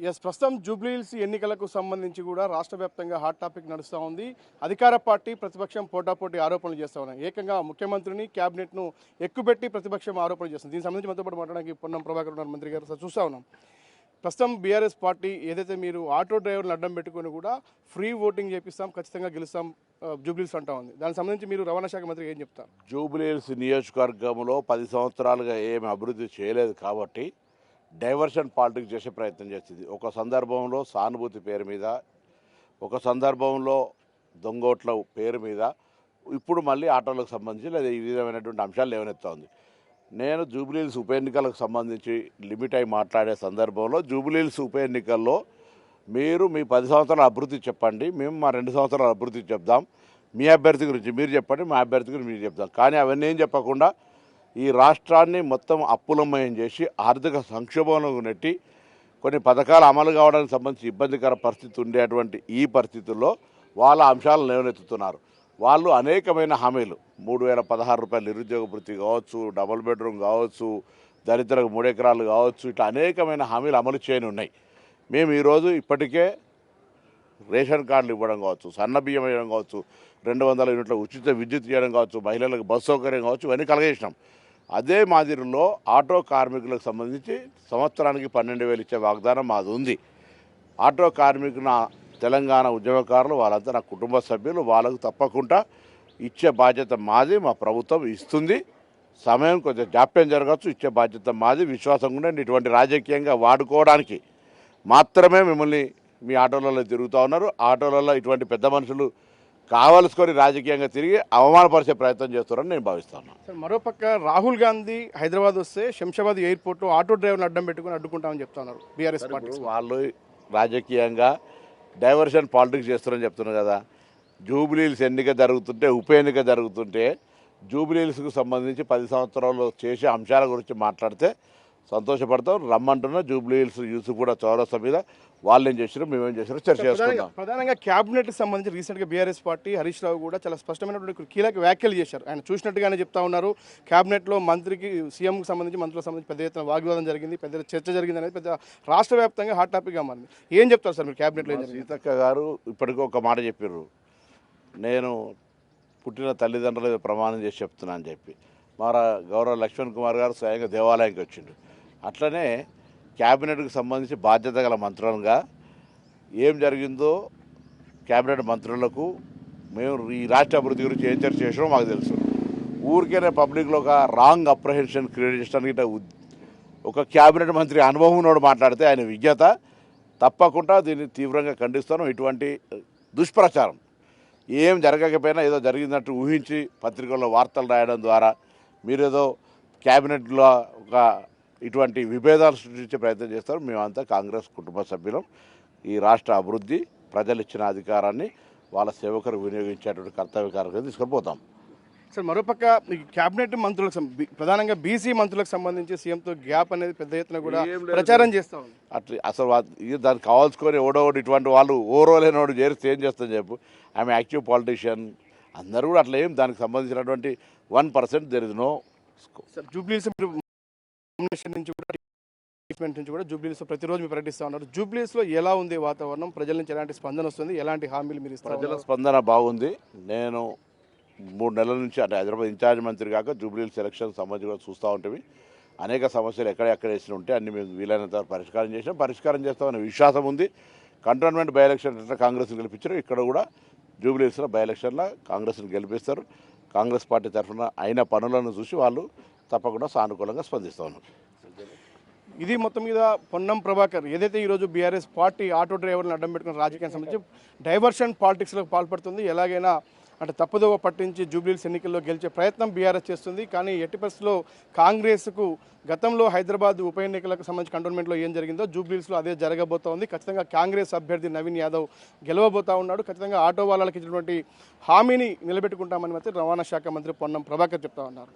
ప్రస్తుతం జూబ్లీహిల్స్ ఎన్నికలకు సంబంధించి కూడా రాష్ట్ర వ్యాప్తంగా హాట్ టాపిక్ నడుస్తూ ఉంది. అధికార పార్టీ ప్రతిపక్షం పోటాపోటీ ఆరోపణలు చేస్తూ ఉన్నాయి. ఏకంగా ముఖ్యమంత్రిని క్యాబినెట్ను ఎక్కుపెట్టి ప్రతిపక్షం ఆరోపణలు చేస్తుంది. దీనికి సంబంధించి మనతో పాటు మాట్లాడడానికి పొన్నం ప్రభాకర్ ఉన్నారు, మంత్రి గారు. సార్, చూస్తూ ఉన్నాం ప్రస్తుతం బీఆర్ఎస్ పార్టీ ఏదైతే మీరు ఆటో డ్రైవర్లను అడ్డం పెట్టుకుని కూడా ఫ్రీ ఓటింగ్ చేపిస్తాం, ఖచ్చితంగా గెలుస్తాం జూబ్లీహిల్స్ అంటా ఉంది. దానికి సంబంధించి మీరు రవాణా శాఖ మంత్రి ఏం చెప్తారు? జూబ్లీహిల్స్ నియోజకవర్గంలో 10 సంవత్సరాలుగా ఏమి అభివృద్ధి చేయలేదు కాబట్టి డైవర్షన్ పాలిటిక్స్ చేసే ప్రయత్నం చేస్తుంది. ఒక సందర్భంలో సానుభూతి పేరు మీద, ఒక సందర్భంలో దొంగోట్ల పేరు మీద, ఇప్పుడు మళ్ళీ ఆటోలకు సంబంధించి లేదా ఈ విధమైనటువంటి అంశాలు లేవనెత్తా ఉంది. నేను జూబ్లీహిల్స్ ఉప ఎన్నికలకు సంబంధించి లిమిట్ అయి మాట్లాడే సందర్భంలో జూబ్లీహిల్స్ ఉప ఎన్నికల్లో మీరు మీ 10 సంవత్సరాల అభివృద్ధి చెప్పండి, మేము మా 2 సంవత్సరాల అభివృద్ధి చెప్దాం, మీ అభ్యర్థి గురించి మీరు చెప్పండి, మా అభ్యర్థి గురించి మీరు చెప్దాం. కానీ అవన్నీ ఏం చెప్పకుండా ఈ రాష్ట్రాన్ని మొత్తం అప్పులమయం చేసి ఆర్థిక సంక్షోభంలో నెట్టి కొన్ని పథకాలు అమలు కావడానికి సంబంధించి ఇబ్బందికర పరిస్థితి ఉండేటువంటి ఈ పరిస్థితుల్లో వాళ్ళ అంశాలను లేవనెత్తుతున్నారు. వాళ్ళు అనేకమైన హామీలు 3016 రూపాయలు నిరుద్యోగ వృత్తి కావచ్చు, డబుల్ బెడ్రూమ్ కావచ్చు, దరిద్రకు 3 ఎకరాలు కావచ్చు, ఇట్లా అనేకమైన హామీలు అమలు చేయని ఉన్నాయి. మేము ఈరోజు ఇప్పటికే రేషన్ కార్డులు ఇవ్వడం కావచ్చు, సన్న బియ్యం ఇవ్వడం కావచ్చు, 200 యూనిట్ల ఉచిత విద్యుత్ ఇవ్వడం కావచ్చు, మహిళలకు బస్సు సౌకర్యం కావచ్చు, ఇవన్నీ కలగజేసినాం. అదే మాదిరిలో ఆటో కార్మికులకు సంబంధించి సంవత్సరానికి 12,000 ఇచ్చే వాగ్దానం మాది ఉంది. ఆటో కార్మికుల తెలంగాణ ఉద్యమకారులు వాళ్ళంతా నా కుటుంబ సభ్యులు, వాళ్ళకు తప్పకుండా ఇచ్చే బాధ్యత మాది, మా ప్రభుత్వం ఇస్తుంది. సమయం కొంచెం జాప్యం జరగచ్చు, ఇచ్చే బాధ్యత మాది. విశ్వాసం ఉండండి, ఇటువంటి రాజకీయంగా వాడుకోవడానికి మాత్రమే మిమ్మల్ని మీ ఆటోలలో తిరుగుతూ ఉన్నారు. ఆటోలలో ఇటువంటి పెద్ద మనుషులు కావలసుకొని రాజకీయంగా తిరిగి అవమానపరిచే ప్రయత్నం చేస్తారని నేను భావిస్తున్నాను. సార్, మరోపక్క రాహుల్ గాంధీ హైదరాబాద్ వస్తే శంషాబాద్ ఎయిర్పోర్ట్లో ఆటో డ్రైవర్ని అడ్డం పెట్టుకుని అడ్డుకుంటామని చెప్తున్నారు బీఆర్ఎస్ పార్టీ. వాళ్ళు రాజకీయంగా డైవర్షన్ పాలిటిక్స్ చేస్తారని చెప్తున్నారు కదా. జూబ్లీహిల్స్ ఎన్నిక జరుగుతుంటే, ఉప ఎన్నిక జరుగుతుంటే జూబ్లీహిల్స్కు సంబంధించి 10 సంవత్సరాలు చేసే అంశాల గురించి మాట్లాడితే సంతోషపడతాం. రమ్మంటున్నా జూబ్లీహిల్స్ యూత్ కూడా చౌరస్తా మీద వాళ్ళు ఏం చేశారు, మేమేం చేశారో చర్చ చేసుకుందాం. ప్రధానంగా క్యాబినెట్కి సంబంధించి రీసెంట్గా బీఆర్ఎస్ పార్టీ హరీష్ రావు కూడా చాలా స్పష్టమైనటువంటి కీలక వ్యాఖ్యలు చేశారు. ఆయన చూసినట్టుగానే చెప్తా ఉన్నారు. క్యాబినెట్లో మంత్రికి, సీఎంకి సంబంధించి, మంత్రులకు సంబంధించి పెద్ద ఎత్తున వాగ్వాదం జరిగింది, పెద్ద చర్చ జరిగింది అనేది పెద్ద రాష్ట్ర వ్యాప్తంగా హాట్ టాపిక్గా మారింది. ఏం చెప్తారు సార్ మీరు క్యాబినెట్లో? సీతక్క గారు ఇప్పటికీ ఒక మాట చెప్పారు, నేను పుట్టిన తల్లిదండ్రుల ప్రమాణం చేసి చెప్తున్నా అని చెప్పి. మరి గౌరవ లక్ష్మణ్ కుమార్ గారు స్వయంగా దేవాలయానికి వచ్చిండు. అట్లనే క్యాబినెట్కి సంబంధించి బాధ్యత గల మంత్రులుగా ఏం జరిగిందో క్యాబినెట్ మంత్రులకు మేము ఈ రాష్ట్ర అభివృద్ధి గురించి ఏం చర్చ చేసినామో మాకు తెలుసు. ఊరికేనే పబ్లిక్లో ఒక రాంగ్ అప్రహెన్షన్ క్రియేట్ చేయడానికి ఒక క్యాబినెట్ మంత్రి అనుభవం ఉన్నోడు మాట్లాడితే ఆయన విజ్ఞత, తప్పకుండా దీన్ని తీవ్రంగా ఖండిస్తాను. ఇటువంటి దుష్ప్రచారం ఏం జరగకపోయినా ఏదో జరిగినట్టు ఊహించి పత్రికల్లో వార్తలు రాయడం ద్వారా మీరేదో క్యాబినెట్లో ఒక ఇటువంటి విభేదాలు సృష్టించే ప్రయత్నం చేస్తారు. మేమంతా కాంగ్రెస్ కుటుంబ సభ్యులం. ఈ రాష్ట్ర అభివృద్ధి, ప్రజలు ఇచ్చిన అధికారాన్ని వాళ్ళ సేవకులకు వినియోగించేటువంటి కర్తవ్య కార్యక్రమం తీసుకొని పోతాం. సార్, మరోపక్క ఈ క్యాబినెట్ మంత్రులకు ప్రధానంగా బీసీ మంత్రులకు సంబంధించి సీఎంతో గ్యాప్ అనేది పెద్ద ఎత్తున కూడా ప్రచారం చేస్తా ఉంది. అట్లా అసలు దాన్ని కావాల్సుకొని ఎవడోడు ఇటువంటి వాళ్ళు ఓరోలేనోడు చేరిస్తే ఏం చేస్తాను చెప్పు. ఆమె యాక్టివ్ పాలిటీషియన్, అందరూ కూడా అట్లా ఏం దానికి సంబంధించినటువంటి 1% there is no. Sir, Jubilee Hills నుంచి కూడా జూబ్లీహిల్స్ ప్రతిరోజు మీరు ప్రకటిస్తూ ఉన్నారు. జూబ్లీహిల్స్లో ఎలా ఉంది వాతావరణం? ప్రజల నుంచి ఎలాంటి స్పందన వస్తుంది? ఎలాంటి హామీలు మీరు ఇస్తారు? ప్రజల స్పందన బాగుంది. నేను 3 నెలల నుంచి అంటే హైదరాబాద్ ఇన్ఛార్జ్ మంత్రి కాక జూబ్లీహిల్స్ ఎలక్షన్ సంబంధించి కూడా చూస్తూ ఉంటేవి అనేక సమస్యలు ఎక్కడెక్కడ వేసిన ఉంటే అన్ని మేము వీలైనంత పరిష్కారం చేస్తామనే విశ్వాసం ఉంది. కంటోన్మెంట్ బై ఎలక్షన్ కాంగ్రెస్ని గెలిపించారు. ఇక్కడ కూడా జూబ్లీహిల్స్లో బై ఎలక్షన్లో కాంగ్రెస్ని గెలిపిస్తారు. కాంగ్రెస్ పార్టీ తరఫున అయిన పనులను చూసి వాళ్ళు తప్పకుండా సానుకూలంగా స్పందిస్తూ ఉన్నారు. ఇది మొత్తం మీద పొన్నం ప్రభాకర్ ఏదైతే ఈరోజు బీఆర్ఎస్ పార్టీ ఆటో డ్రైవర్లను అడ్డం పెట్టుకున్న రాజకీయానికి సంబంధించి డైవర్షన్ పాలిటిక్స్లకు పాల్పడుతుంది. ఎలాగైనా అంటే తప్పుదోవ పట్టించి జూబ్లీహిల్స్ ఎన్నికల్లో గెలిచే ప్రయత్నం బీఆర్ఎస్ చేస్తుంది. కానీ ఎట్టి పరిస్థితుల్లో కాంగ్రెస్కు గతంలో హైదరాబాద్ ఉప ఎన్నికలకు సంబంధించి కంటోన్మెంట్లో ఏం జరిగిందో జూబ్లీహిల్స్లో అదే జరగబోతోంది. ఖచ్చితంగా కాంగ్రెస్ అభ్యర్థి నవీన్ యాదవ్ గెలవబోతా ఉన్నాడు. ఖచ్చితంగా ఆటో వాళ్ళకి ఇచ్చినటువంటి హామీని నిలబెట్టుకుంటామని మాత్రం రవాణా శాఖ మంత్రి పొన్నం ప్రభాకర్ చెప్తా ఉన్నారు.